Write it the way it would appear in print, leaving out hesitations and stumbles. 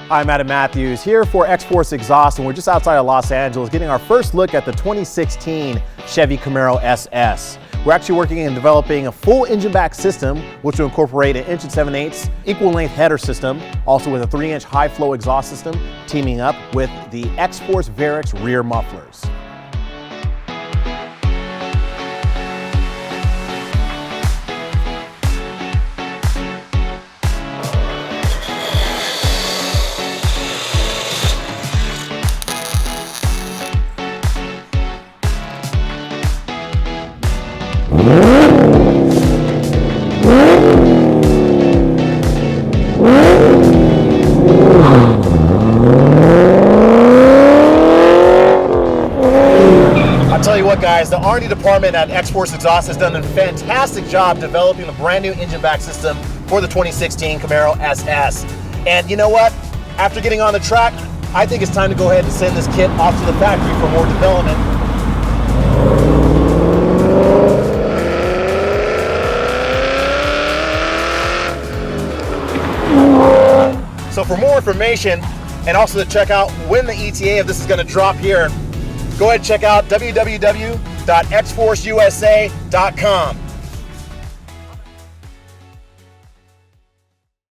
I'm Adam Matthews here for XFORCE Exhaust, and we're just outside of Los Angeles getting our first look at the 2016 Chevy Camaro SS. We're actually working and developing a full engine back system, which will incorporate an 1 7/8" equal length header system, also with a 3-inch high flow exhaust system, teaming up with the XFORCE Varix rear mufflers. I'll tell you what, guys, the R&D department at XFORCE Exhaust has done a fantastic job developing the brand new engine back system for the 2016 Camaro SS. And you know what? After getting on the track, I think it's time to go ahead and send this kit off to the factory for more development. So for more information, and also to check out when the ETA of this is going to drop here, go ahead and check out www.xforceusa.com.